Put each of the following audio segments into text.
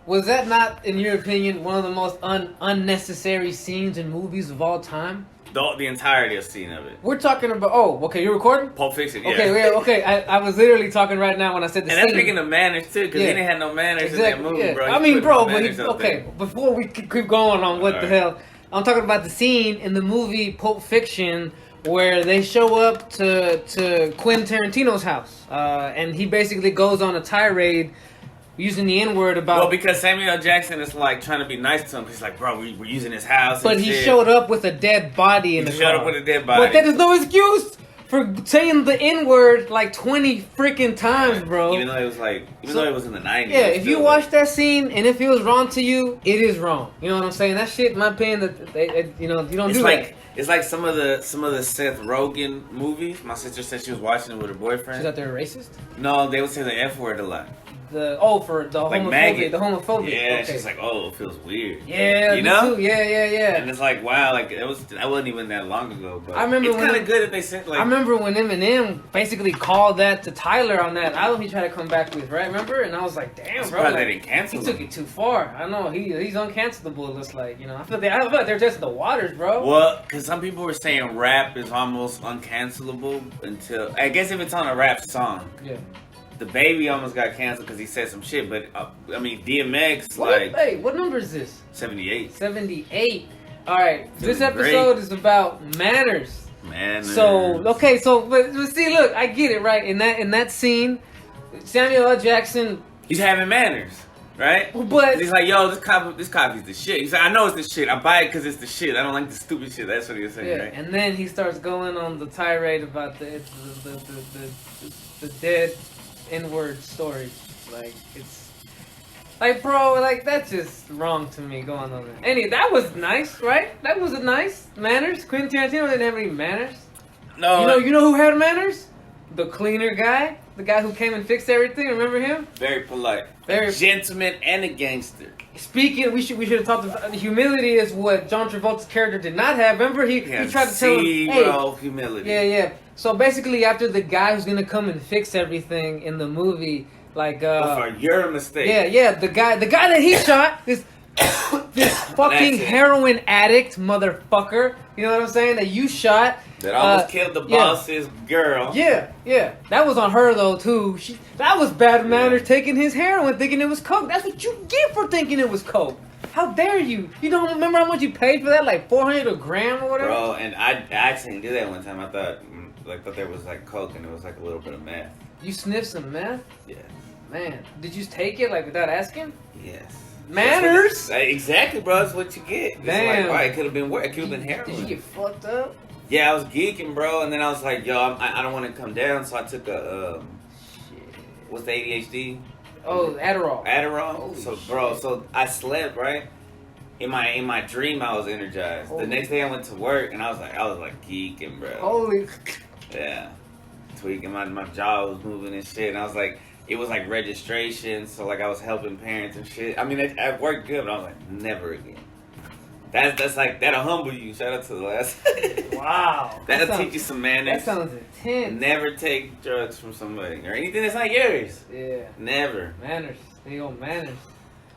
Was that not, in your opinion, one of the most unnecessary scenes in movies of all time? The entirety of scene of it. We're talking about. Oh, okay. You're recording. Pulp Fiction. Yeah. Okay. Yeah, okay. I was literally talking right now when I said the and scene. that's speaking of manners too, because he didn't have no manners in that movie, bro. I mean, bro, but okay. Before we keep going on what the hell, I'm talking about the scene in the movie Pulp Fiction where they show up to Quentin Tarantino's house, and he basically goes on a tirade using the N-word about... Well, because Samuel L. Jackson is like trying to be nice to him. He's like, bro, we're using his house. But he showed up with a dead body in the car. He showed up with a dead body. But that is no excuse for saying the N-word like 20 freaking times, bro. Even though it was like, though it was in the 90s. Yeah, if you watch that scene and it feels wrong to you, it is wrong. You know what I'm saying? That shit, in my opinion, that you don't do that. It's like some of the Seth Rogen movies. My sister said she was watching it with her boyfriend. She's out there racist? No, they would say the F word a lot. For the like homophobia. The homophobia. Yeah, okay. She's like, oh, it feels weird. Yeah, you know? Too. Yeah. And it's like, wow, like that wasn't even that long ago. But I remember it's kind of good if they said like. I remember when Eminem basically called that to Tyler on that album he tried to come back with, right? Remember? And I was like, damn, bro, like, they didn't cancel he took it too far. I know he's uncancelable. It looks like, you know. I feel like they're testing the waters, bro. Well, because some people were saying rap is almost uncancelable until I guess if it's on a rap song. Yeah. The Baby almost got canceled because he said some shit, but I mean DMX Hey, what number is this? 78. 78. All right, this episode is about manners. Manners. So but see, look, I get it, right? In that scene, Samuel L. Jackson, he's having manners, right? But he's like, yo, this coffee's the shit. He's like, I know it's the shit. I buy it because it's the shit. I don't like the stupid shit. That's what he was saying, right? And then he starts going on the tirade about the dead N-word story. Like, it's like, bro, like, that's just wrong to me going on there. That was nice, right? That was a nice manners. Quentin Tarantino didn't have any manners. No. You know who had manners? The cleaner guy. The guy who came and fixed everything. Remember him? Very polite. A gentleman and a gangster. Speaking, we should have talked about humility is what John Travolta's character did not have. Remember, he tried to tell him, hey, humility. Yeah. So basically, after the guy who's gonna come and fix everything in the movie, like, for your mistake. Yeah. The guy that he shot, this fucking heroin addict motherfucker. You know what I'm saying? That you shot. That almost killed the boss's girl. Yeah. That was on her though too. That was bad manners, taking his heroin, thinking it was coke. That's what you get for thinking it was coke. How dare you? You don't remember how much you paid for that? Like $400 a gram or whatever. Bro, and I actually did that one time. I thought there was like coke and it was like a little bit of meth. You sniffed some meth? Yeah. Man, did you take it like without asking? Yes. Manners? Exactly, bro. That's what you get. Damn. Like, why? It could have been worse. It could have been heroin. Did you get fucked up? Yeah, I was geeking, bro, and then I was like, yo, I don't want to come down, so I took a, what's the ADHD? Oh, Adderall. Holy so I slept, right? In my dream, I was energized. The next day I went to work, and I was like geeking, bro. Holy. Yeah. Tweaking, my jaw was moving and shit, and I was like, it was like registration, so like I was helping parents and shit. I mean, it worked good, but I was like, never again. That's like, that'll humble you. Shout out to the last. Wow. That'll teach you some manners. That sounds intense. Never take drugs from somebody or anything that's not yours. Yeah. Never. Manners. They go manners.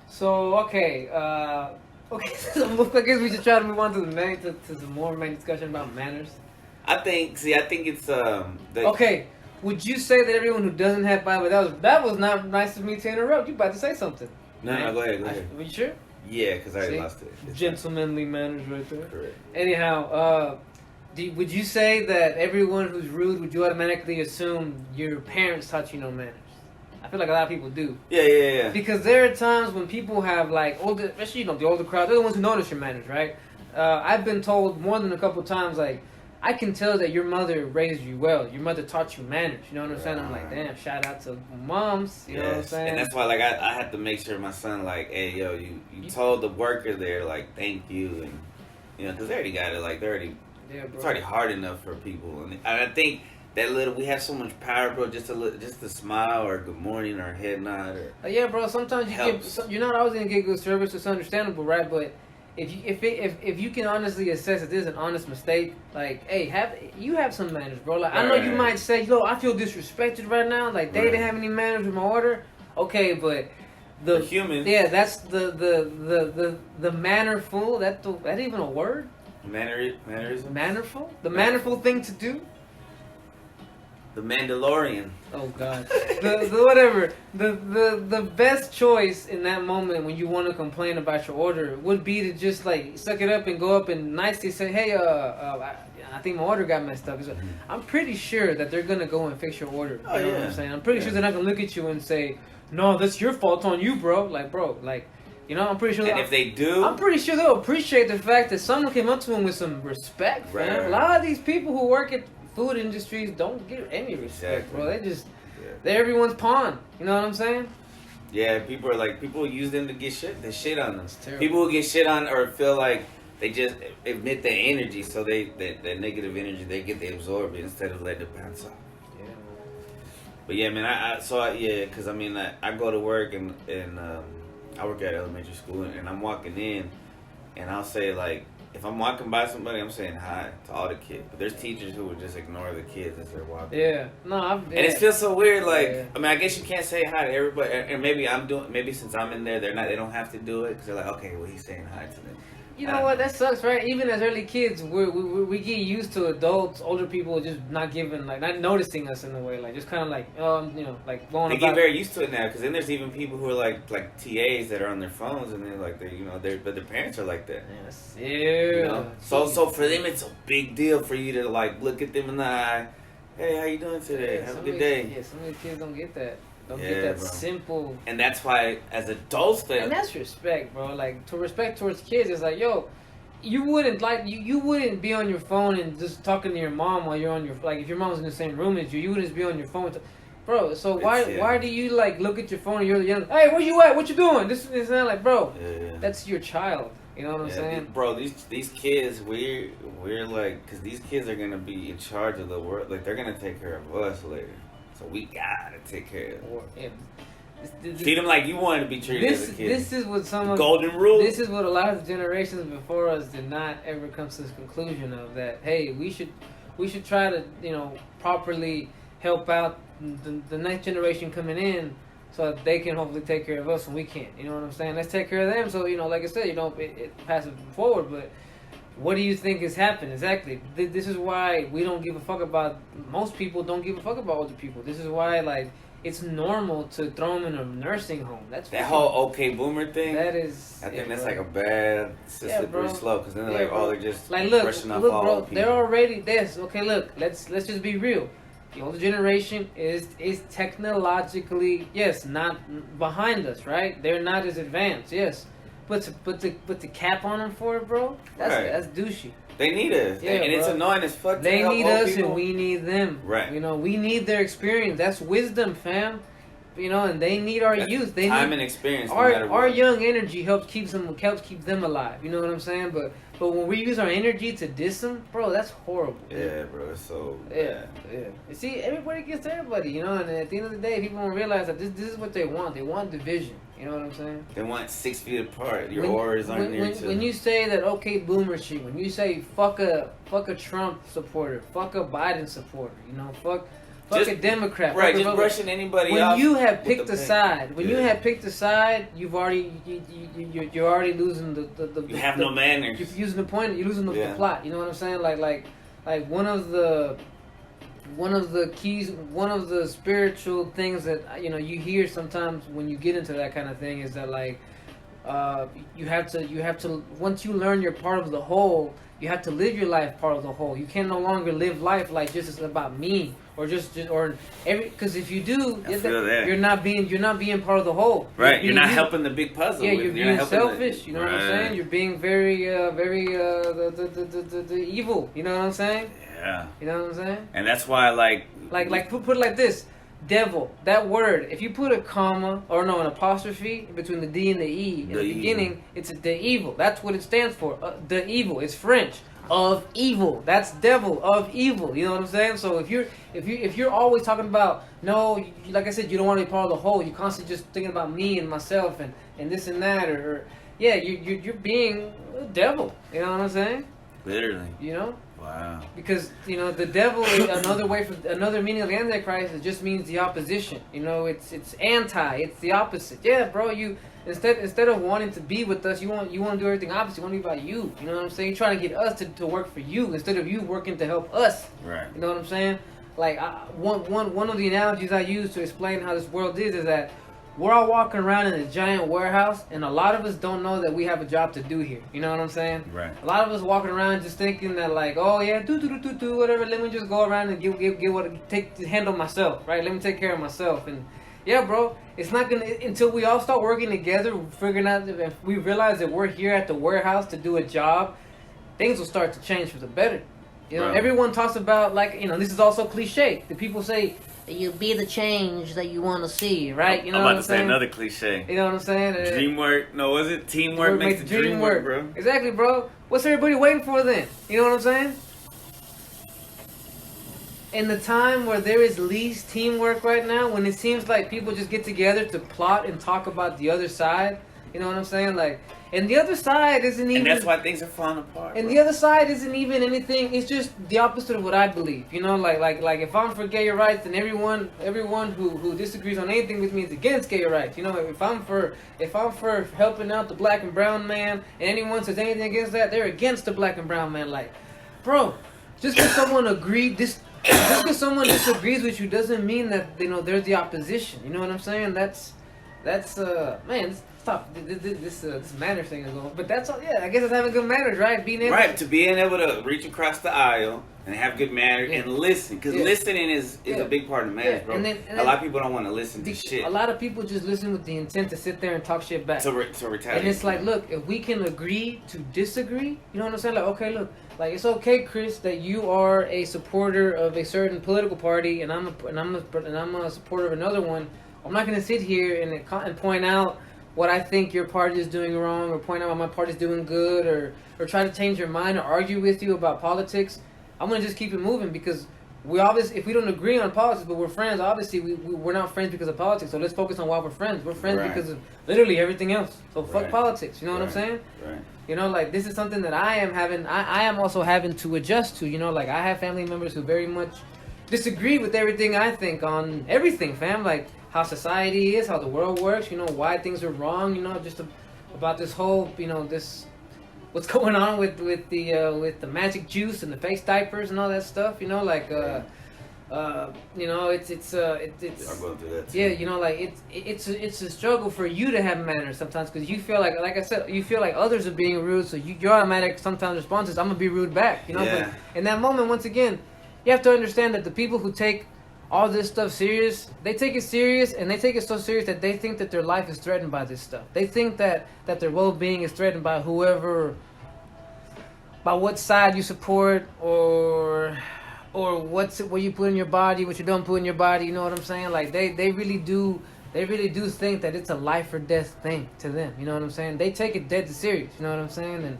So, okay. So I guess we should try to move on to some more main discussion about manners. I think it's okay. Would you say that everyone who doesn't have Bible, that was not nice of me to interrupt. You about to say something? No, go ahead. Are you sure? Yeah, because I already lost it. Gentlemanly manners right there. Correct. Anyhow, would you say that everyone who's rude, would you automatically assume your parents taught you no manners? I feel like a lot of people do. Yeah. Because there are times when people have like older, especially the older crowd, they're the ones who notice your manners, right? I've been told more than a couple times, like, I can tell that your mother raised you well. Your mother taught you manners. You know what I'm saying? I'm like, damn, shout out to moms. You know what I'm saying? And that's why, like, I had to make sure my son, like, hey, yo, you told the worker there, like, thank you. And, you know, because they already got it. Like, it's already hard enough for people. And I think that we have so much power, bro, just a smile or good morning or a head nod. Yeah, bro, sometimes you're not always going to get good service. It's understandable, right? But if you can honestly assess that this is an honest mistake, like, hey, have some manners, bro. Like, I know you might say, yo, I feel disrespected right now. Like, they didn't have any manners with my order. Okay, but the humans. Yeah, that's the mannerful. That even a word? Mannerism. Mannerful. The mannerful thing to do. The Mandalorian. Oh God. the whatever. The best choice in that moment when you want to complain about your order would be to just like suck it up and go up and nicely say, hey, I think my order got messed up. I'm pretty sure that they're gonna go and fix your order. You know what I'm saying? I'm pretty sure they're not gonna look at you and say, no, that's your fault, it's on you, bro. Like, bro, like, you know, I'm pretty sure. And if they do, I'm pretty sure they'll appreciate the fact that someone came up to them with some respect. Right. Man. A lot of these people who work at food industries don't get any respect, bro. They just they're everyone's pawn. You know what I'm saying? Yeah, people use them to get shit. They shit on them. People who get shit on or feel like they just emit their energy, so that negative energy they absorb it instead of letting it bounce off. Yeah. But yeah, man, because I mean, I go to work and I work at elementary school and I'm walking in, and I'll say like, if I'm walking by somebody, I'm saying hi to all the kids. But there's teachers who would just ignore the kids as they're walking. Yeah, no, and it feels so weird. Like, I mean, I guess you can't say hi to everybody, and maybe since I'm in there, they don't have to do it because they're like, okay, well, he's saying hi to them. You know what? That sucks, right? Even as early kids, we get used to adults, older people just not noticing us in a way, like just kind of like, like going. They get very used to it now, because then there's even people who are like TAs that are on their phones, and they're like, but their parents are like that. Yes. You know? So for them, it's a big deal for you to like look at them in the eye. Hey, how you doing today? Have a good day. Yeah, some of these kids don't get that. Don't get that, bro. Simple. And that's why, as adults, and that's respect, bro. Like, to respect towards kids, it's like, yo, you wouldn't be on your phone and just talking to your mom while you're on your, like, if your mom's in the same room as you, you wouldn't just be on your phone. Bro, so why do you, like, look at your phone and you're young, hey, where you at? What you doing? This is not like, bro, that's your child. You know what I'm saying? Bro, these kids, we're like, because these kids are going to be in charge of the world. Like, they're going to take care of us later. So we gotta take care of them. Treat them like you wanted to be treated as a kid. This is what golden rule. This is what a lot of generations before us did not ever come to this conclusion of, that hey, we should try to properly help out the next generation coming in, so that they can hopefully take care of us when we can't. You know what I'm saying? Let's take care of them. So like I said, it passes forward, but. What do you think has happened? Exactly. This is why we don't give a fuck about... Most people don't give a fuck about older people. This is why, like, it's normal to throw them in a nursing home. That whole okay boomer thing? That is... I think that's like a bad... slippery slope. Because then they're they're just like, brushing off all bro, people. They're already... Okay, look. Let's just be real. The older generation is technologically, yes, not behind us, right? They're not as advanced, yes. But to put the cap on them for it, bro, that's douchey. They need us, and it's annoying as fuck. They need us, and we need them. Right. We need their experience. That's wisdom, fam. And they need our youth. They time need and experience. Our young energy helps keep them alive. You know what I'm saying? But when we use our energy to diss them, bro, that's horrible. Yeah, bro, it's so bad. Yeah. You see, everybody gets everybody. And at the end of the day, people don't realize that this is what they want. They want division. You know what I'm saying? They want 6 feet apart. Your auras aren't near each other. When you say that, okay, boomer shit. When you say fuck a Trump supporter, fuck a Biden supporter. Fuck a Democrat. Right, just brushing anybody off. When you have picked a side, you're already losing the. You have no manners. You're using the point. You're losing the plot. You know what I'm saying? Like one of the keys, one of the spiritual things that you hear sometimes when you get into that kind of thing is that like you have to once you learn you're part of the whole, you have to live your life part of the whole. You can no longer live life like just it's about me or because if you do, you're not being part of the whole. Right, you're not helping the big puzzle. Yeah, you're being selfish. You know what I'm saying? You're being very the evil. You know what I'm saying? Yeah. You know what I'm saying? And that's why, like put it like this: devil. That word. If you put a comma or an apostrophe between the D and the E in the beginning, it's the evil. That's what it stands for. The evil. It's French. Of evil. That's devil of evil. You know what I'm saying? So if you're always talking about like I said, you don't want to be part of the whole. You're constantly just thinking about me and myself and this and that you're being a devil. You know what I'm saying? Literally. Wow. Because the devil, another meaning of the Antichrist, it just means the opposition. It's anti. It's the opposite. Yeah, bro. You instead of wanting to be with us, you want to do everything opposite. You want to be about you. You know what I'm saying? You're trying to get us to work for you instead of you working to help us. Right. You know what I'm saying? Like one of the analogies I use to explain how this world is that we're all walking around in a giant warehouse, and a lot of us don't know that we have a job to do here. You know what I'm saying? Right. A lot of us walking around just thinking that like, oh yeah, do whatever. Let me just go around and handle myself, right? Let me take care of myself. And yeah, bro, it's not gonna until we all start working together, figuring out that if we realize that we're here at the warehouse to do a job, things will start to change for the better. Everyone talks about like this is also cliche. The people say, you be the change that you want to see, right? I'm about to say another cliche. You know what I'm saying? Dreamwork. No, was it? Teamwork makes the dream work, bro. Exactly, bro. What's everybody waiting for then? You know what I'm saying? In the time where there is least teamwork right now, when it seems like people just get together to plot and talk about the other side, you know what I'm saying? Like, and the other side isn't even... And that's why things are falling apart. And the other side isn't even anything. It's just the opposite of what I believe. Like if I'm for gay rights, then everyone who disagrees on anything with me is against gay rights. If I'm for helping out the black and brown man, and anyone says anything against that, they're against the black and brown man. Like, bro, just because someone just because someone disagrees with you doesn't mean that they're the opposition. You know what I'm saying? That's man. Stop. This manners thing is going, but that's all. Yeah, I guess it's having good manners, right? Being able to being able to reach across the aisle and have good manners and listen, because listening is a big part of manners, bro. And a lot of people don't want to listen to shit. A lot of people just listen with the intent to sit there and talk shit back. To retaliate. And it's like, look, if we can agree to disagree, you know what I'm saying? Like, okay, look, like it's okay, Chris, that you are a supporter of a certain political party, and I'm a supporter of another one. I'm not gonna sit here and point out what I think your party is doing wrong, or point out what my party is doing good, or try to change your mind or argue with you about politics. I'm gonna just keep it moving, because if we don't agree on politics, but we're friends, obviously we're not friends because of politics. So let's focus on why we're friends. We're friends because of literally everything else. So fuck politics. You know what I'm saying? Right. Like this is something that I am also having to adjust to. Like I have family members who very much disagree with everything I think on everything, fam. Like how society is, how the world works, why things are wrong, just about this whole, what's going on with the magic juice and the face diapers and all that stuff, it's I'll go through that too. Yeah, like it's a struggle for you to have manners sometimes, because you feel like I said, you feel like others are being rude, so your automatic sometimes response is, I'm gonna be rude back, But in that moment, once again, you have to understand that the people who take all this stuff serious, they take it serious, and they take it so serious that they think that their life is threatened by this stuff. They think that their well-being is threatened by by what side you support, or what you put in your body, what you don't put in your body. You know what I'm saying? Like they really do think that it's a life or death thing to them. You know what I'm saying? They take it dead serious. You know what I'm saying? And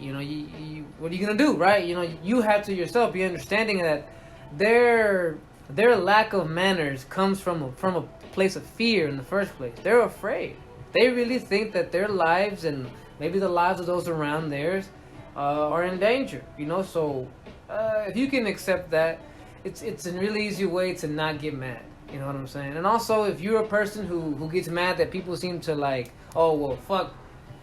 you what are you gonna do, right? You have to yourself be understanding that their lack of manners comes from a place of fear in the first place. They're afraid. They really think that their lives and maybe the lives of those around theirs are in danger. So if you can accept that, it's a really easy way to not get mad. You know what I'm saying? And also, if you're a person who gets mad that people seem to like, oh well, fuck,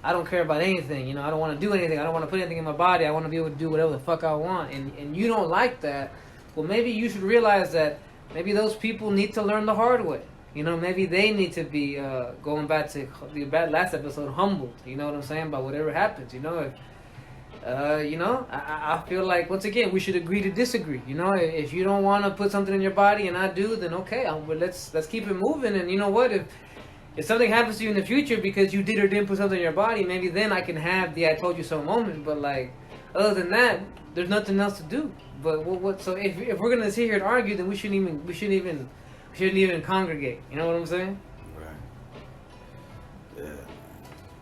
I don't care about anything. I don't want to do anything. I don't want to put anything in my body. I want to be able to do whatever the fuck I want. And you don't like that. Well, maybe you should realize that maybe those people need to learn the hard way. Maybe they need to be going back to the last episode, humbled. You know what I'm saying? By whatever happens. I feel like, once again, we should agree to disagree. If you don't want to put something in your body and I do, then okay, let's keep it moving. And you know what? If something happens to you in the future because you did or didn't put something in your body, maybe then I can have the I told you so moment. But like, other than that, there's nothing else to do. But what? So if we're gonna sit here and argue, then we shouldn't even congregate. You know what I'm saying? Right. Yeah.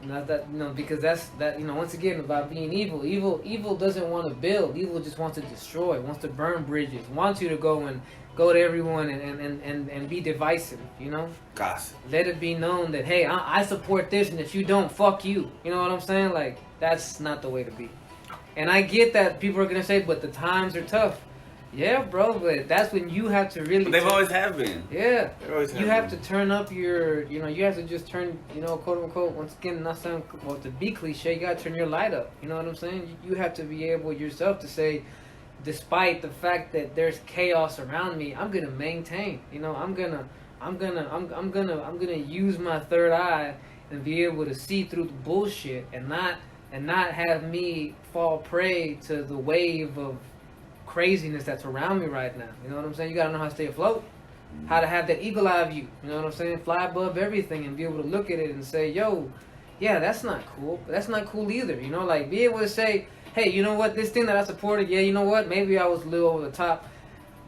Not that because that's once again about being evil. Evil doesn't want to build. Evil just wants to destroy. Wants to burn bridges. Wants you to go to everyone and be divisive. Gossip. Let it be known that hey, I support this, and if you don't, fuck you. You know what I'm saying? Like that's not the way to be. And I get that people are gonna say, but the times are tough. Yeah, bro, but that's when you have to really. But they've always have been. Yeah, You have to turn up your, you have to just turn, quote unquote. Once again, not saying well to be cliche, you gotta turn your light up. You know what I'm saying? You have to be able yourself to say, despite the fact that there's chaos around me, I'm gonna maintain. I'm gonna use my third eye and be able to see through the bullshit and not have me fall prey to the wave of craziness that's around me right now. You know what I'm saying? You gotta know how to stay afloat, how to have that eagle eye view. You know what I'm saying? Fly above everything and be able to look at it and say, yo, yeah, that's not cool. But that's not cool either. Like be able to say, hey, you know what? This thing that I supported, yeah, you know what? Maybe I was a little over the top.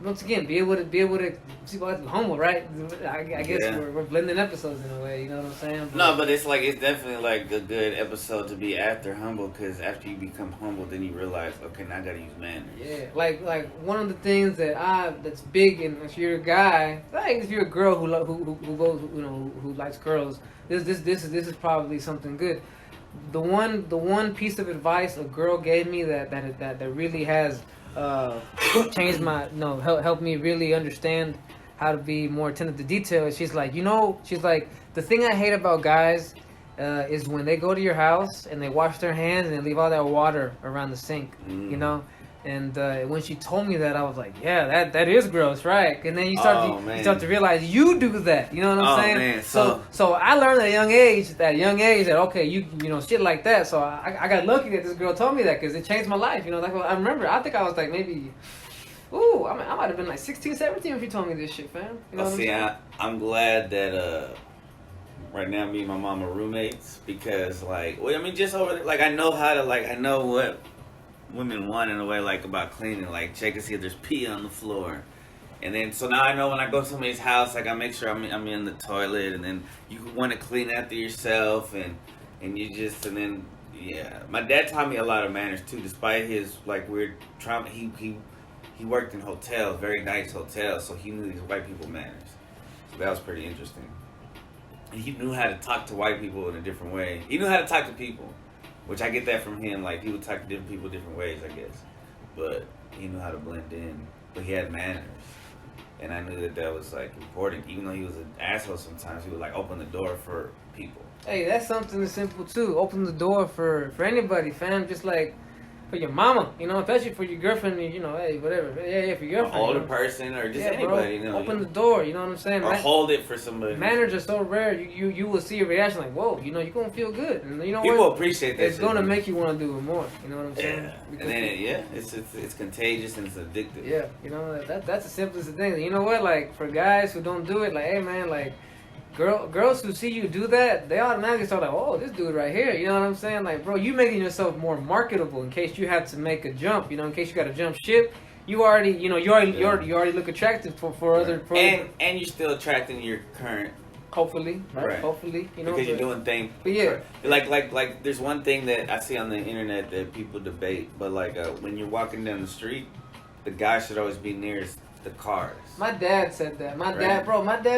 Once again, be able to see what's humble, right? I guess we're blending episodes in a way. You know what I'm saying? But it's definitely like a good episode to be after humble, because after you become humble, then you realize, okay, now I gotta use manners. Yeah, like one of the things that's big, and if you're a guy, like if you're a girl who goes, who likes girls, this is probably something good. The one piece of advice a girl gave me that really has changed my helped me really understand how to be more attentive to detail. She's like, the thing I hate about guys is when they go to your house and they wash their hands and they leave all that water around the sink. And when she told me that, I was like, yeah, that is gross, right? And then you start to realize you do that. You know what I'm saying? Man. So I learned at a young age that okay, you shit like that. So I got lucky that this girl told me that, because it changed my life. Like I remember, I think I was like maybe, I might have been like 16, 17 when she told me this shit, fam. I'm glad that right now me and my mom are roommates, because just over I know how to I know what women want in a way, about cleaning, check and see if there's pee on the floor, and then so now I know when I go to somebody's house, I make sure I'm in the toilet, and then you want to clean after yourself, and then my dad taught me a lot of manners too, despite his weird trauma. He worked in hotels, very nice hotels, so he knew these white people manners, so that was pretty interesting. And he knew how to talk to white people in a different way. He knew how to talk to people, which I get that from him. He would talk to different people different ways, I guess. But he knew how to blend in. But he had manners. And I knew that was important. Even though he was an asshole sometimes, he would open the door for people. Hey, that's something simple too. Open the door for anybody, fam. Just for your mama, especially for your girlfriend, hey, whatever. Yeah, for your girlfriend. An older person or just anybody, bro. Open the door, you know what I'm saying? Or hold it for somebody. Manners are so rare, you will see a reaction whoa, you're going to feel good. And people appreciate that. It's going to make you want to do it more, you know what I'm saying? And then, it's contagious and it's addictive. Yeah, that's the simplest of things. You know what, for guys who don't do it, hey, man, girls who see you do that, they automatically start oh, this dude right here, you know what I'm saying? Bro, you making yourself more marketable in case you have to make a jump, in case you got to jump ship. You already look attractive for other. And you're still attracting your current. Hopefully, right? Hopefully, because you're doing things. But yeah, like there's one thing that I see on the internet that people debate, but when you're walking down the street, the guy should always be nearest the cars. My dad said that. My dad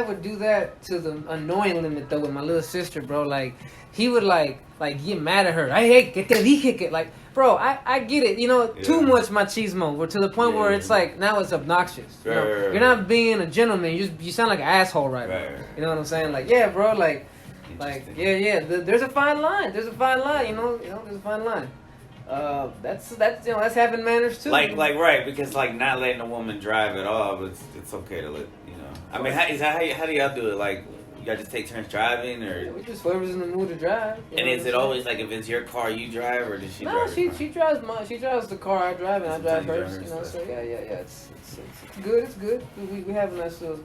would do that to the annoying limit though with my little sister, bro. He would get mad at her. Hey, que te dije que bro, I get it. Too much machismo. We're to the point where it's now it's obnoxious. You're not being a gentleman. You sound like an asshole right now. You know what I'm saying? Yeah, bro. There's a fine line. There's a fine line. There's a fine line. That's having manners too. Right, because not letting a woman drive at all, but it's okay to let I mean, how do y'all do it? You guys just take turns driving, or we just whoever's in the mood to drive. And is it always if it's your car you drive, or does she? No, she drives the car I drive, and I drive hers. So yeah. It's good. It's good. We have a nice little,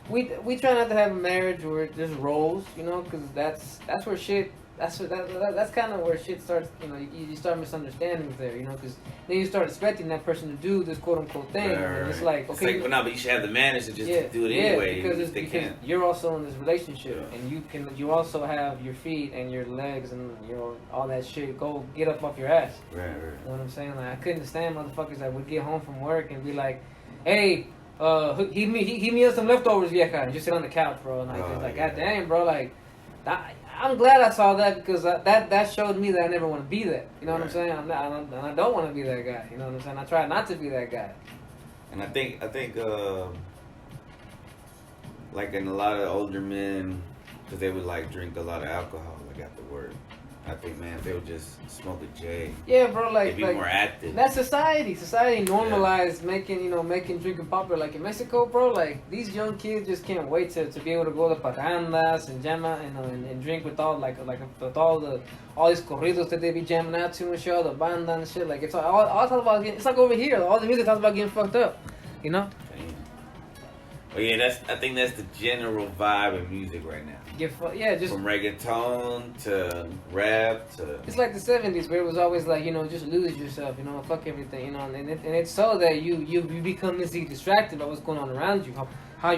we try not to have a marriage where it just rolls, because that's where shit. That's kind of where shit starts. You start misunderstandings there. Because then you start expecting that person to do this quote unquote thing, and it's okay. But you should have the manners to just do it anyway. Because you're also in this relationship, and you also have your feet and your legs and all that shit. Go get up off your ass. Right. You know what I'm saying? I couldn't stand motherfuckers that would get home from work and be like, hey. Heat me up some leftovers, vieja, and just sit on the couch, bro. And God damn, bro, I'm glad I saw that because that showed me that I never want to be that. You know what I'm saying? I don't want to be that guy. You know what I'm saying? I try not to be that guy. And I think like in a lot of older men, because they would like drink a lot of alcohol like after work. I think, man, if they would just smoke a J. Yeah, bro, like they'd be more active. That's society. Society normalized making drinking popular. Like in Mexico, bro, like these young kids just can't wait to be able to go to parrandas and jam out, and drink with all with all these corridos that they be jamming out to and shit, all the banda and shit. Like it's all talk about it's like over here. All the music talks about getting fucked up, you know. Well, yeah, I think that's the general vibe of music right now. Just from reggaeton to rap to. It's like the 70s where it was always like, just lose yourself, fuck everything, and it's so that you become easily distracted by what's going on around you, how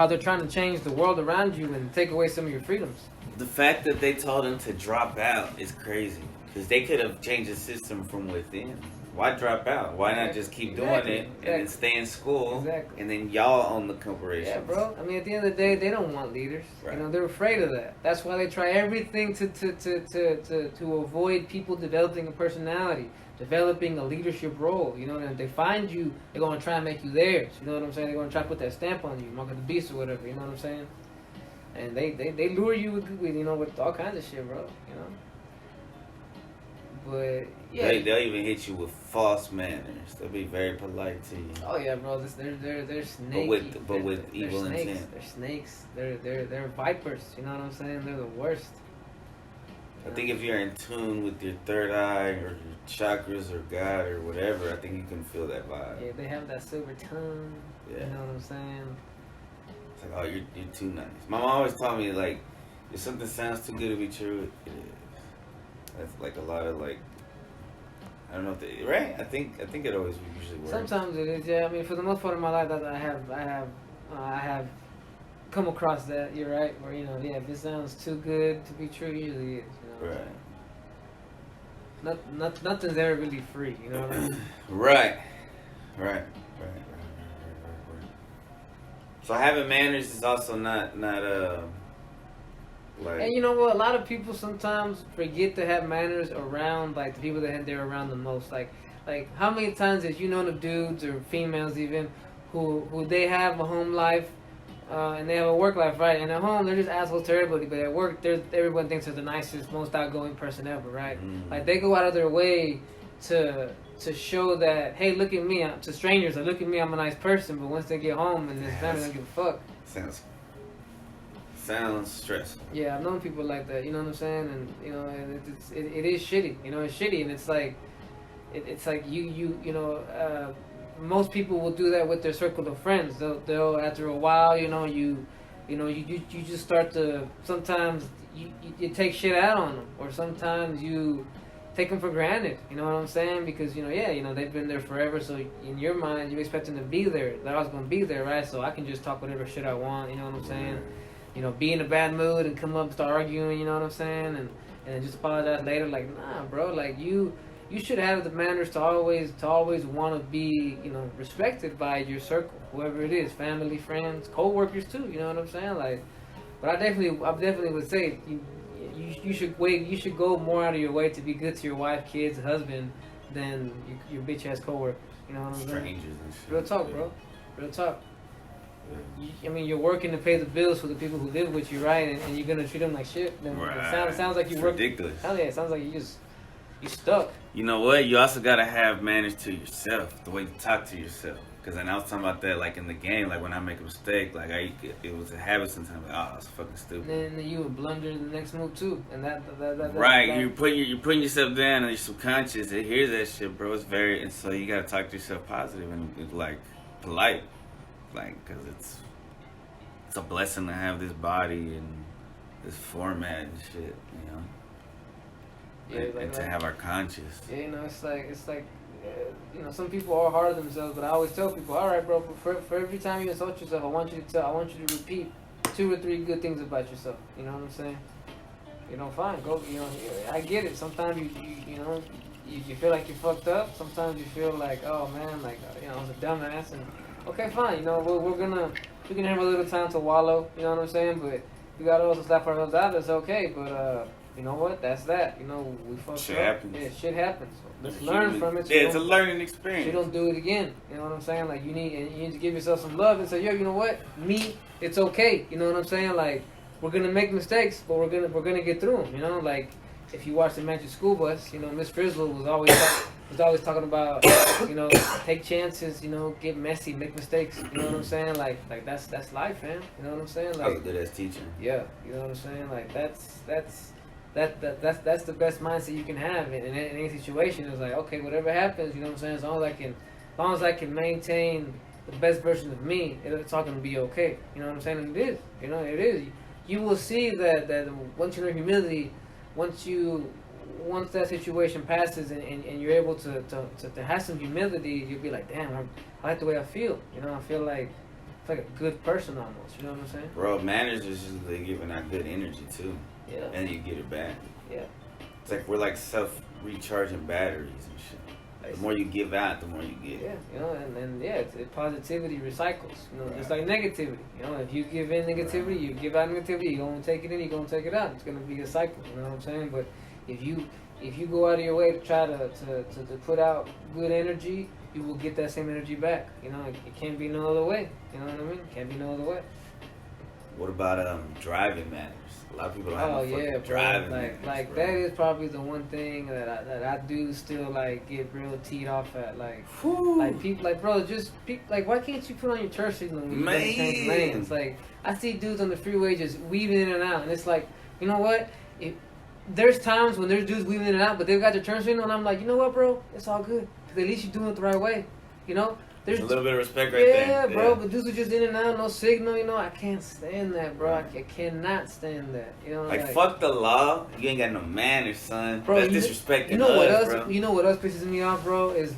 they're trying to change the world around you and take away some of your freedoms. The fact that they told him to drop out is crazy because they could have changed the system from within. Why drop out? Why not just keep doing it and then stay in school? Exactly. And then y'all own the corporation. Yeah, bro. I mean, at the end of the day, they don't want leaders. Right. They're afraid of that. That's why they try everything to avoid people developing a personality, developing a leadership role. And if they find you, they're gonna try and make you theirs. You know what I'm saying? They're gonna try to put that stamp on you, mark of the beast or whatever. You know what I'm saying? And they lure you with all kinds of shit, bro. But yeah, they'll even hit you with false manners. They'll be very polite to you. Oh yeah, bro. They're snakes. But with evil intent. They're snakes. They're vipers. You know what I'm saying? They're the worst. I think if you're in tune with your third eye or your chakras or God or whatever, I think you can feel that vibe. Yeah, they have that silver tongue. Yeah. You know what I'm saying? It's like, oh, you're too nice. My mom always told me, like, if something sounds too good to be true, it is. That's like a lot of like, I don't know if they, right? I think it always usually works. Sometimes it is, yeah. I mean, for the most part of my life, that I have come across that. You're right. Where if it sounds too good to be true, it usually is. Right. Nothing's ever really free. You know what I mean? Right. So having manners is also not. And you know what? A lot of people sometimes forget to have manners around like the people that they're around the most. Like how many times have you known of dudes or females even who they have a home life and they have a work life, right? And at home they're just assholes to everybody, but at work everyone thinks they're the nicest, most outgoing person ever, right? Mm-hmm. Like they go out of their way to show that, hey, look at me, to strangers, like, look at me, I'm a nice person. But once they get home and their family don't give a fuck. Sounds stressful. Yeah, I've known people like that. You know what I'm saying? And it is shitty. It's shitty, and it's like, it's like most people will do that with their circle of friends. They'll after a while, you just start to sometimes you take shit out on them, or sometimes you take them for granted. You know what I'm saying? Because they've been there forever. So in your mind, you expect them to be there. They're always gonna be there, right? So I can just talk whatever shit I want. You know what I'm saying? Be in a bad mood and come up and start arguing, you know what I'm saying? And then just apologize later, like, nah, bro, like you should have the manners to always want to be, respected by your circle, whoever it is, family, friends, co-workers too, you know what I'm saying? Like, but I definitely would say you should go more out of your way to be good to your wife, kids, husband than your bitch ass co-workers, you know what I'm saying? Strangers and shit. Real talk, bro. Real talk. I mean, you're working to pay the bills for the people who live with you, right? And you're gonna treat them like shit. Then right. It sounds like you work. Ridiculous. Hell yeah, it sounds like you stuck. You know what? You also gotta have manners to yourself, the way you talk to yourself. Because I was talking about that, like in the game, like when I make a mistake, like it was a habit sometimes. Like, oh, that's fucking stupid. And then you would blunder the next move too, and that right. You're putting yourself down, and your subconscious it hears that shit, bro. It's very, and so you gotta talk to yourself positive and like polite, like because it's a blessing to have this body and this format and shit, Yeah, and to have our conscience. Yeah, it's like some people are hard on themselves, but I always tell people, all right, bro, for every time you insult yourself, I want you to repeat 2 or 3 good things about yourself. You know what I'm saying? Fine, go. I get it. Sometimes you feel like you're fucked up. Sometimes you feel like, oh man, like I was a dumbass. And okay, fine. We can have a little time to wallow. You know what I'm saying? But we gotta also slap ourselves out. That's okay, but you know what? That's that. You know, we fucked shit up. Happens. Yeah, shit happens. So let's learn from it. So yeah, it's a learning experience. You don't do it again. You know what I'm saying? Like you need to give yourself some love and say, yo, you know what? Me, it's okay. You know what I'm saying? Like we're gonna make mistakes, but we're gonna get through them. You know, like if you watch the Magic School Bus, you know, Miss Frizzle was always talking about, you know, take chances, you know, get messy, make mistakes. You know what I'm saying? Like that's life, man. You know what I'm saying? Like I was a good ass teacher. Yeah, you know what I'm saying? Like that's the best mindset you can have in any situation. It's like, okay, whatever happens, you know what I'm saying? As long as I can maintain the best version of me, it's all gonna be okay. You know what I'm saying? And it is. You know, it is. You will see that once you learn humility, once that situation passes and you're able to have some humility, you'll be like, damn, I like the way I feel. You know, I feel like a good person almost. You know what I'm saying? Bro, manners is just they giving out good energy too. Yeah. And you get it back. Yeah. It's like we're like self-recharging batteries and shit. The more you give out, the more you get. Yeah, you know, and yeah, positivity recycles. You know, just like negativity. You know, if you give in negativity, you give out negativity. You're gonna take it in, you're gonna take it out. It's gonna be a cycle. You know what I'm saying? But if you go out of your way to try to put out good energy, you will get that same energy back. You know, it can't be no other way. You know what I mean? Can't be no other way. What about driving manners? A lot of people don't have no fucking driving manners. Like that is probably the one thing that I do still like get real teed off at. Like, like people, like bro, like why can't you put on your turn signal when you change lanes? Like I see dudes on the freeway just weaving in and out, and it's like, you know what? There's times when there's dudes weaving in and out, but they've got their turn signal, and I'm like, you know what, bro? It's all good. Because at least you're doing it the right way. You know? There's a little bit of respect right there. Yeah, bro, but dudes are just in and out, no signal, you know? I can't stand that, bro. I cannot stand that. You know, like fuck the law. You ain't got no manners, son. Bro, that's disrespecting you know what us, else? bro. You know what else pisses me off, bro? Is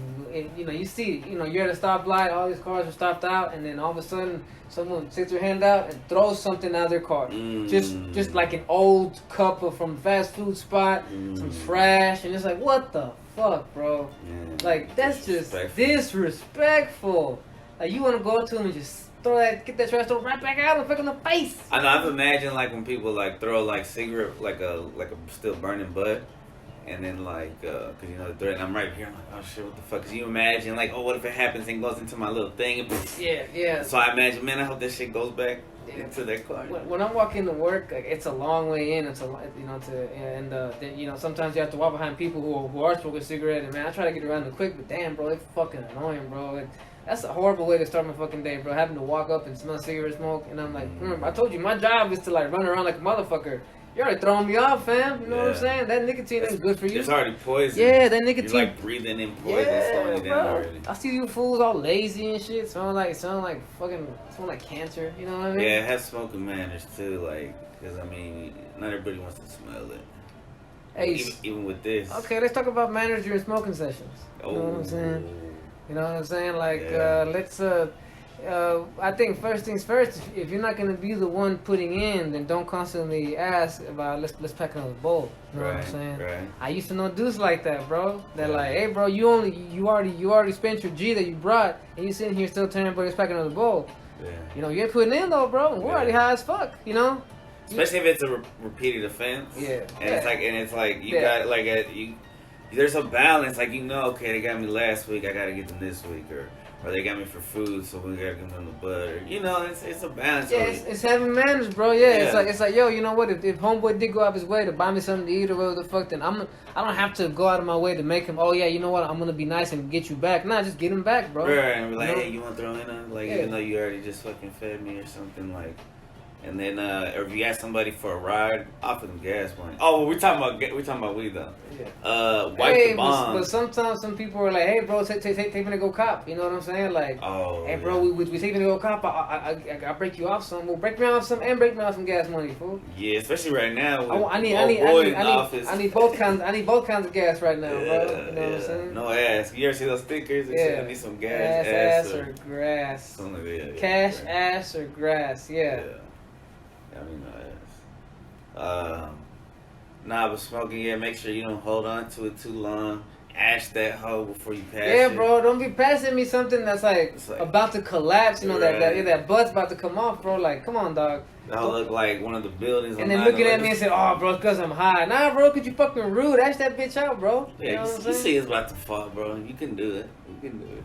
you know, you see, you know, you're at a stoplight, all these cars are stopped out, and then all of a sudden someone sticks their hand out and throws something out of their car. Just like an old cup from a fast food spot, some trash, and it's like, what the fuck, bro? Yeah, like that's just disrespectful. Like you want to go up to them and just get that trash thrown right back out and fuck in the face. I know. I've imagined like when people like throw like cigarette, like a still burning butt. And then like, cause you know the threat, and I'm right here. I'm like, oh shit, what the fuck? Cause you imagine like, oh, what if it happens and goes into my little thing? And yeah. So I imagine, man, I hope that shit goes back into their car. When I'm walking to work, like, it's a long way in. It's then, you know, sometimes you have to walk behind people who are smoking a cigarette. And man, I try to get around them quick, but damn, bro, they fucking annoying, bro. That's a horrible way to start my fucking day, bro. Having to walk up and smell cigarette smoke, and I'm like, I told you, my job is to like run around like a motherfucker. You're already throwing me off, fam. You know what I'm saying? That nicotine is good for you. It's already poison. Yeah, that nicotine. You're like breathing in poison, slowing you down already. I see you fools all lazy and shit. Sound like cancer. You know what I mean? Yeah, it has smoking manners too. Like, cause I mean, not everybody wants to smell it. Hey, even with this. Okay, let's talk about manners during smoking sessions. You know what I'm saying? You know what I'm saying? Like, let's. I think first things first. If you're not gonna be the one putting in, then don't constantly ask about let's pack another bowl. You know what I'm saying? Right. I used to know dudes like that, bro. They're like, hey, bro, you already spent your G that you brought, and you sitting here still telling everybody let's pack another bowl. Yeah. You know, you ain't putting in though, bro. We're already high as fuck. You know. Especially if it's a repeated offense. Yeah. And it's like you got like there's a balance. Like you know, okay, they got me last week. I gotta get them this week, or they got me for food, so we gotta give them the butter. You know, it's a balance. Yeah, it's having manners, bro. Yeah, it's like, yo, you know what? If homeboy did go out of his way to buy me something to eat or whatever the fuck, then I don't have to go out of my way to make him. Oh yeah, you know what? I'm gonna be nice and get you back. Nah, just get him back, bro. Right, and be like, hey, you wanna throw in on? Like, even though you already just fucking fed me or something, like. And then, or if you ask somebody for a ride, offer them gas money. Oh, well, we're talking about weed though. Yeah. Wipe the bomb. But sometimes some people are like, hey, bro, take me to go cop. You know what I'm saying? Like, hey, bro, we take me to go cop. I break you off some. Well, break me off some and break me off some gas money, fool. Yeah, especially right now. I need both kinds. I need both kinds of gas right now, bro. You know what I'm saying? No ass. You ever see those stickers? I need some gas, ass or grass. Something like that. Cash, ass, or grass. Yeah. I mean, but smoking, make sure you don't hold on to it too long. ash that hoe before you pass it. Yeah, bro, don't be passing me something that's like about to collapse. You know that butt's about to come off, bro. Like, come on, dog. That'll look like one of the buildings. And then looking at me and say, "Oh, bro, it's because I'm high." Nah, bro, cause you fucking rude. Ash that bitch out, bro. Yeah, you know you see it's about to fall, bro. You can do it. You can do it.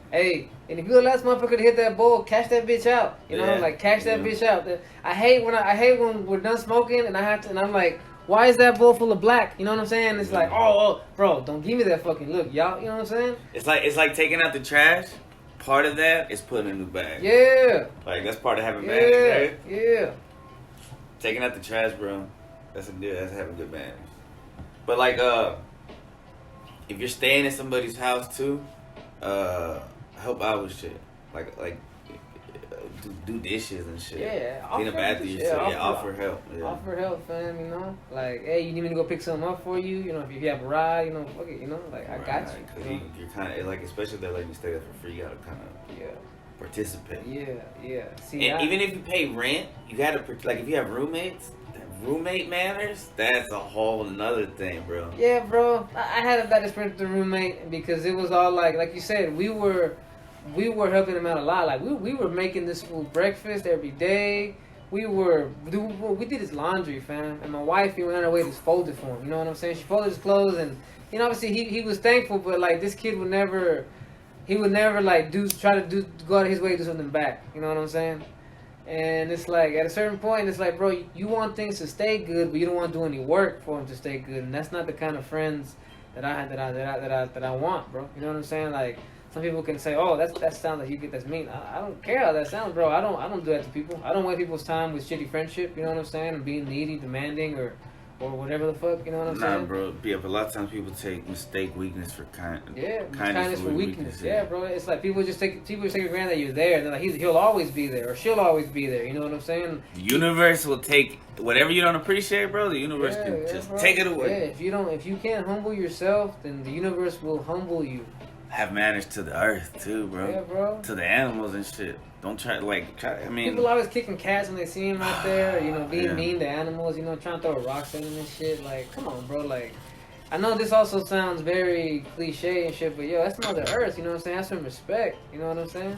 Hey, and if you're the last motherfucker to hit that bowl, cash that bitch out. You know, like cash that bitch out. I hate when we're done smoking and I'm like, why is that bowl full of black? You know what I'm saying? It's like, oh, bro, don't give me that fucking look, y'all. You know what I'm saying? It's like taking out the trash. Part of that is putting a new bag. Yeah. Like that's part of having manners, right? Yeah. Taking out the trash, bro. That's having good manners. But like, if you're staying at somebody's house too, help out with shit. Like do dishes and shit. Yeah, clean up after yourself. Yeah, offer help. Yeah. Offer help, fam. You know, like, hey, you need me to go pick something up for you? You know, if you have a ride, you know, fuck it. You know, like I got you. Because you're kind of like, especially if they're letting you stay there for free, you gotta kind of participate. Yeah. See, and even if you pay rent, you gotta like if you have roommates. Roommate manners, that's a whole another thing, bro. Yeah, bro. I had a bad experience with the roommate because it was all like you said, we were helping him out a lot. Like we were making this fool breakfast every day. We did his laundry, fam. And my wife, he went on her way to fold it for him. You know what I'm saying? She folded his clothes, and you know, obviously he was thankful, but like this kid would never like try to go out of his way to do something back. You know what I'm saying? And it's like at a certain point, it's like, bro, you want things to stay good, but you don't want to do any work for them to stay good, and that's not the kind of friends that I want, bro. You know what I'm saying? Like some people can say, oh, that sounds like you get that's mean. I don't care how that sounds, bro. I don't do that to people. I don't waste people's time with shitty friendship. You know what I'm saying? And being needy, demanding, or whatever the fuck. You know what I'm saying? Nah, bro. Yeah, but a lot of times people mistake weakness for kindness. Yeah, kindness for weakness. Yeah, bro. It's like people just take for granted that you're there. They're like, he'll always be there, or she'll always be there. You know what I'm saying? The universe will take whatever you don't appreciate, bro. The universe can just take it away. Yeah, if you can't humble yourself, then the universe will humble you. Have manners to the earth too, bro. Yeah, bro. To the animals and shit. Don't try. I mean, people always kicking cats when they see him out there. You know, being mean to animals. You know, trying to throw rocks at them and shit. Like, come on, bro. Like, I know this also sounds very cliche and shit, but yo, that's Mother Earth. You know what I'm saying? Have some respect. You know what I'm saying?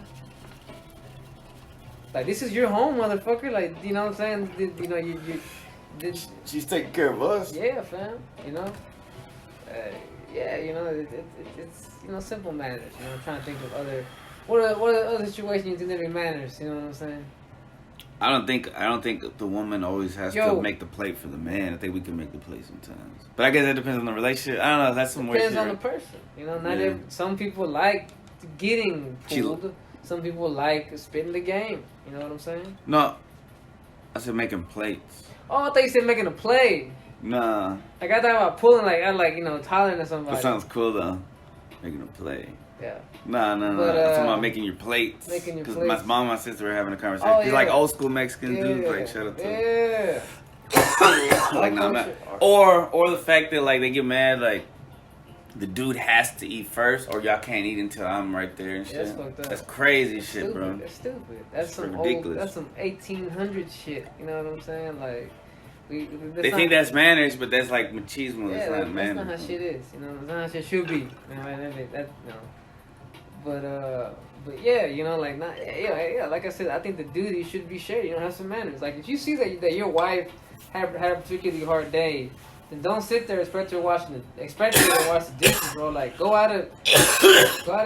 Like, this is your home, motherfucker. Like, you know what I'm saying? You know, she's taking care of us. Yeah, fam. You know. Yeah, you know, it's you know, simple manners. You know, I'm trying to think of what are other situations you think there be manners. You know what I'm saying? I don't think the woman always has to make the plate for the man. I think we can make the plate sometimes. But I guess that depends on the relationship. I don't know. That's some weird shit. Depends on the person. You know, some people like getting pulled. Some people like spitting the game. You know what I'm saying? No, I said making plates. Oh, I thought you said making a play. Nah. Like I thought about pulling, like I like, you know, hollering at somebody. That sounds cool though. Making a play. Yeah. Nah. I'm talking about making your plates. Because my mom and my sister were having a conversation. Oh, yeah. Like old school Mexican dudes, like shout out to them. like nah, man. Or the fact that like they get mad like the dude has to eat first, or y'all can't eat until I'm right there and shit. That's crazy shit, bro. That's stupid. That's some ridiculous. That's some 1800 shit. You know what I'm saying? Like. They think that's manners, but that's like machismo. Yeah, that's not manners. That's not how shit is. You know, that's not how shit should be. But yeah, you know, like like I said, I think the duty should be shared. You know, have some manners. Like if you see that your wife had a particularly hard day, then don't sit there expect her to watch the dishes, bro. Like go out of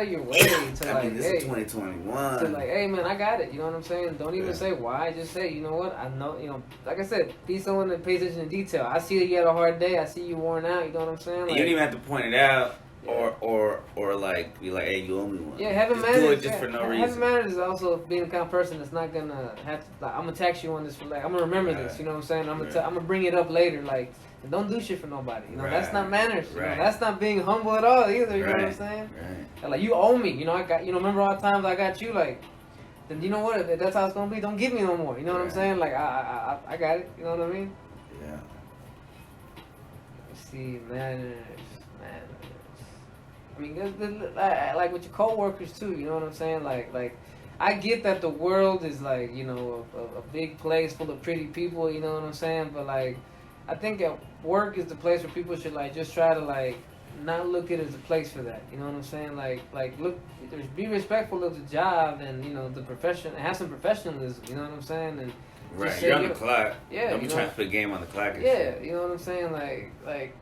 your way to like, this is 2021. To like, hey man, I got it. You know what I'm saying? Don't even say why. Just say, you know what? I know. You know, like I said, be someone that pays attention to detail. I see that you had a hard day. I see you worn out. You know what I'm saying? Like, you don't even have to point it out. Or like be like, hey, you owe me one. Yeah, having manners. Do it just for no reason. Having manners is also being the kind of person that's not gonna have to. Like, I'm gonna tax you on this. Like, I'm gonna remember this. You know what I'm saying? I'm gonna bring it up later. Like, don't do shit for nobody. You know, that's not manners. You know, that's not being humble at all either. You know what I'm saying? Right. Like, you owe me. You know, I got. You know, remember all the times I got you. Like, then you know what? If that's how it's gonna be, don't give me no more. You know what I'm saying? Like, I got it. You know what I mean? Yeah. Let's see, manners. I mean, like with your coworkers too. You know what I'm saying? Like, I get that the world is like, you know, a big place full of pretty people. You know what I'm saying? But like, I think at work is the place where people should like just try to like not look at it as a place for that. You know what I'm saying? Like look, be respectful of the job and the profession, have some professionalism. You know what I'm saying? And right, you're on the clock. Yeah, don't be trying to put a game on the clock. Yeah, you know what I'm saying? Like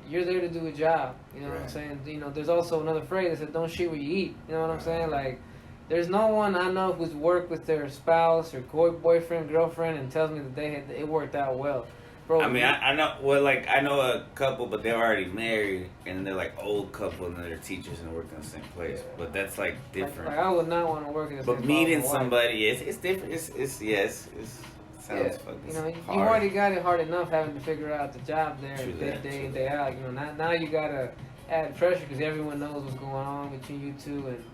you're there to do a job. You know what I'm saying? There's also another phrase that says, "Don't shit where you eat." You know what I'm saying? Like, there's no one I know who's worked with their spouse or boyfriend, girlfriend, and tells me that it worked out well. Bro, I mean, I know. Well, like I know a couple, but they're already married, and they're like old couple, and they're teachers, and they work in the same place. Yeah. But that's like different. Like I would not want to work in the same place. But meeting somebody, it's different. It sounds fucking hard. You already got it hard enough having to figure out the job there day in, day out. Now you gotta add pressure because everyone knows what's going on between you two, and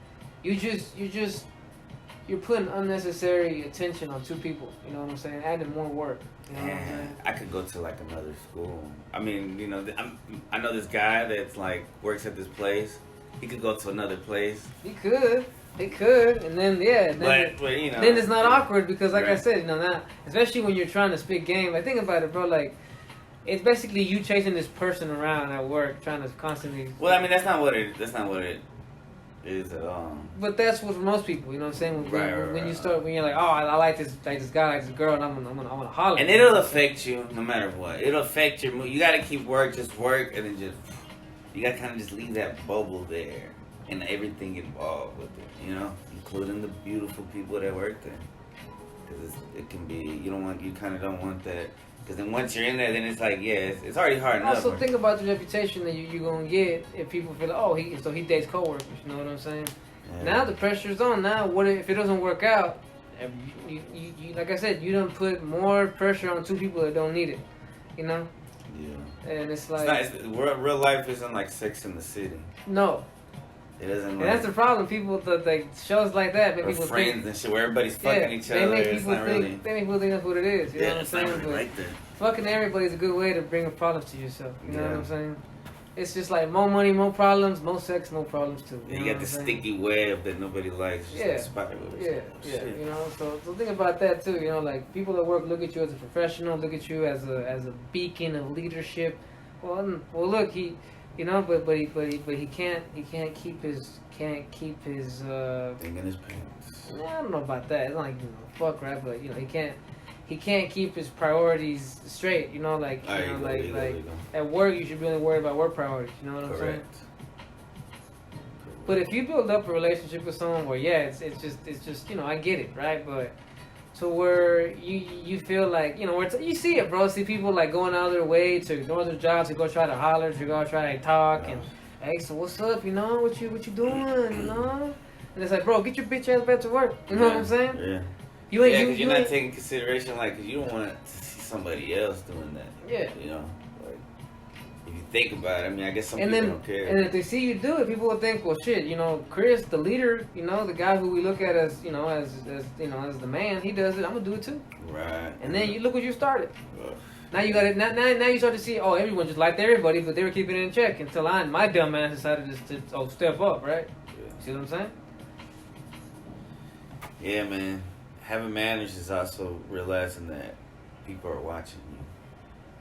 you're putting unnecessary attention on two people. You know what I'm saying? Adding more work. You know what I'm saying? I could go to like another school. I mean, I know this guy that's like works at this place. He could go to another place. He could, and then then it's not awkward because, like I said, now especially when you're trying to spit game. Like think about it, bro. Like it's basically you chasing this person around at work, trying to constantly. Well, I mean that's not what it is at all. But that's what for most people, you know what I'm saying? When you're like, oh, I like this guy, like this girl, and I'm gonna holler. And it'll affect you no matter what. It'll affect your mood. You gotta keep just work, and then you gotta kind of just leave that bubble there, and everything involved with it, including the beautiful people that work there. Because it can be, you kind of don't want that. Because then once you're in there, then it's like, it's already hard enough. Also, think about the reputation that you're going to get if people feel like, he dates coworkers. You know what I'm saying? Yeah. Now the pressure's on. Now, what if it doesn't work out? You like I said, you don't put more pressure on two people that don't need it. You know? Yeah. And it's like... real life isn't like Sex in the City. No. It doesn't. And that's the problem. People, shows like that make people friends think, and shit where everybody's fucking each other. They make people think that's what it is. You know what I'm saying? Not really like that. Fucking everybody's a good way to bring a problem to yourself. You know what I'm saying? It's just like more money, more problems, more sex, more problems too. You got the sticky web that nobody likes. Just like yeah. So think about that too. Like people at work look at you as a professional, look at you as a beacon of leadership. Well, look, he. But he can't keep his thing in his pants. I don't know about that. It's not like fuck right, but he can't keep his priorities straight. Like at work you should be only worried about work priorities. You know what I'm saying? But if you build up a relationship with someone where it's just I get it, right? But to where you feel like you see it, bro. See people like going out of their way to ignore their jobs to go try to holler, to go try to talk, and hey, so what's up? What you doing? And it's like, bro, get your bitch ass back to work. You know what I'm saying? Yeah. You're not taking consideration, because you don't want to see somebody else doing that. Yeah. If you think about it, I guess some people don't care. And if they see you do it, people will think, well, shit, Chris, the leader, the guy who we look at as the man, he does it. I'm gonna do it too. Right. And then you look what you started. Now you got it. Now you start to see, everyone just liked everybody, but they were keeping it in check until my dumb ass decided to step up, right? Yeah. See what I'm saying? Yeah, man. Having manners is also realizing that people are watching you.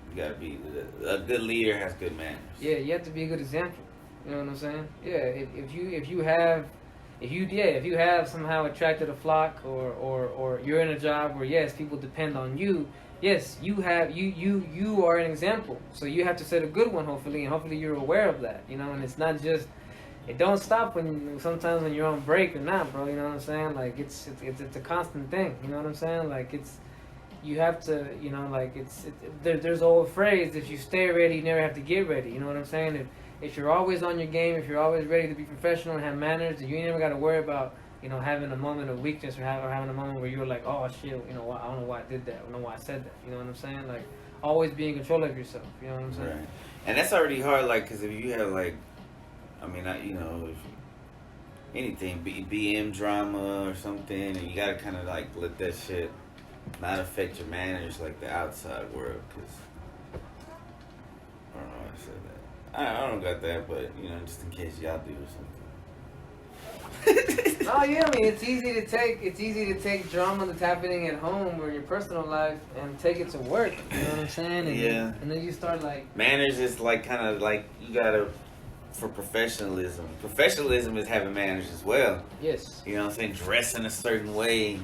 You gotta be a good leader has good manners. Yeah, you have to be a good example. You know what I'm saying? Yeah, if you have somehow attracted a flock or you're in a job where people depend on you. Yes, you are an example. So you have to set a good one, hopefully, and hopefully you're aware of that. And it's not just. It don't stop sometimes when you're on break or not, bro. You know what I'm saying? Like it's a constant thing. You know what I'm saying? Like you have to, there's an old phrase: if you stay ready, you never have to get ready. You know what I'm saying? If you're always on your game, if you're always ready to be professional and have manners, you never got to worry about having a moment of weakness or having a moment where you're like, oh shit, I don't know why I did that. I don't know why I said that. You know what I'm saying? Like always be in control of yourself. You know what I'm saying? Right. And that's already hard, because if you have if anything, BM drama or something, and you gotta kind of let that shit not affect your manners like the outside world, because I don't know why I said that. I don't got that, but just in case y'all do or something. Oh yeah, it's easy to take drama that's happening at home or your personal life and take it to work. You know what I'm saying? And and then you start manners is kind of you gotta for professionalism. Professionalism is having manners as well. Yes. You know what I'm saying? Dressing a certain way.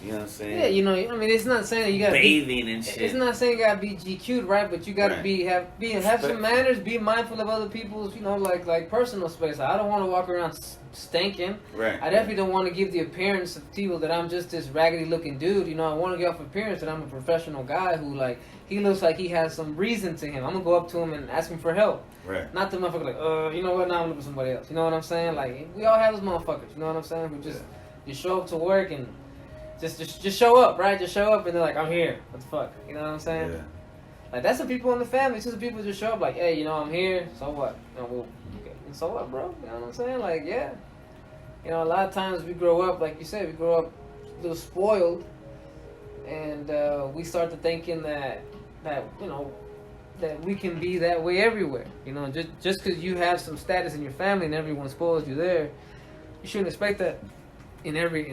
You know what I'm saying? Yeah, you know, I mean, it's not saying that you gotta bathing and shit. It's not saying you gotta be GQ'd, right? But you gotta have some manners. Be mindful of other people's, you know, like personal space. I don't want to walk around stinking. Right. I definitely don't want to give the appearance of people that I'm just this raggedy looking dude. You know, I want to give off appearance that I'm a professional guy who, like, he looks like he has some reason to him. I'm gonna go up to him and ask him for help. Right. Not the motherfucker like, you know what? Now I'm looking for somebody else. You know what I'm saying? Like, we all have those motherfuckers. You know what I'm saying? Who just show up to work and just show up, right? Just show up and they're like, I'm here. What the fuck? You know what I'm saying? Yeah. Like, that's the people in the family. It's just the people just show up like, hey, you know, I'm here. So what? You know, okay. And so what, bro? You know what I'm saying? Like, yeah. You know, a lot of times we grow up, like you said, we grow up a little spoiled. And we start to thinking that you know, that we can be that way everywhere. You know, just because you have some status in your family and everyone spoils you there, you shouldn't expect that in every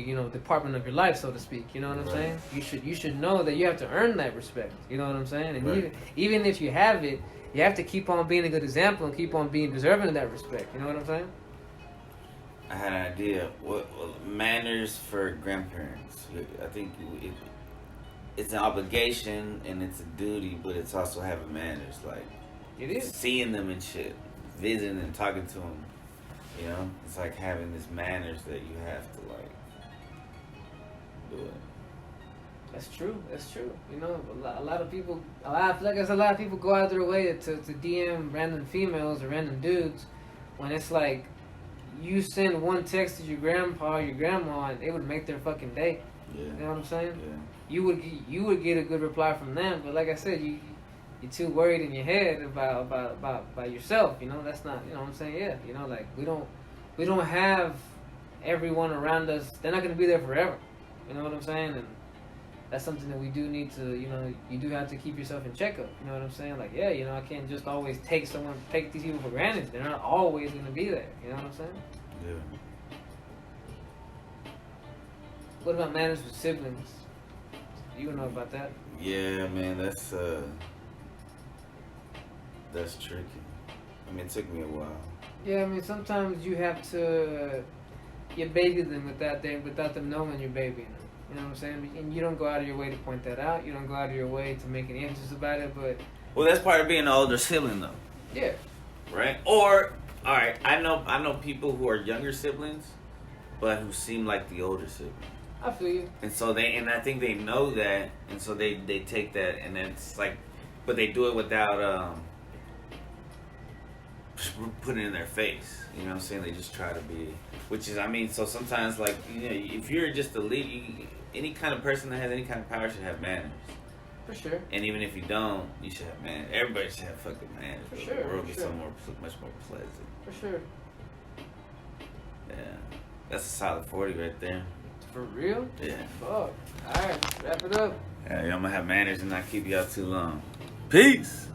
you know, department of your life, so to speak. You know what I'm saying? You should know that you have to earn that respect. You know what I'm saying? And even if you have it, you have to keep on being a good example and keep on being deserving of that respect. You know what I'm saying? I had an idea. What manners for grandparents? I think it's an obligation and it's a duty, but it's also having manners. Like, it is seeing them and shit, visiting and talking to them. You know, it's like having this manners that you have to, like, do it. That's true. You know, a lot of people, a lot of people go out their way to DM random females or random dudes when it's like you send one text to your grandpa or your grandma and it would make their fucking day. Yeah. You know what I'm saying? Yeah. You would get a good reply from them, but like I said, you're too worried in your head about yourself. You know, that's not, you know what I'm saying? Yeah, you know, like we don't have everyone around us. They're not gonna be there forever. You know what I'm saying? And that's something that we do need to, you know, you do have to keep yourself in checkup. You know what I'm saying? Like, yeah, you know, I can't just always take these people for granted. They're not always gonna be there. You know what I'm saying? Yeah. What about manners with siblings? You know about that? Yeah, man, that's tricky. I mean, it took me a while. Yeah, I mean, sometimes you have to you baby them without them knowing you're babying them. You know what I'm saying? And you don't go out of your way to point that out. You don't go out of your way to make any emphasis about it. But well, that's part of being an older sibling, though. Yeah. Right. Or all right, I know people who are younger siblings, but who seem like the older sibling. I feel you. And so I think they know that, and so they take that, and then it's like, but they do it without putting it in their face. You know what I'm saying? They just try to be, which is, I mean, so sometimes, like, you know, if you're just a lead, any kind of person that has any kind of power should have manners. For sure. And even if you don't, you should have manners. Everybody should have fucking manners. For sure. The world gets much more pleasant. For sure. Yeah. That's a solid 40 right there. For real? Yeah. Fuck. Alright, wrap it up. Yeah, I'm gonna have manners and not keep y'all too long. Peace.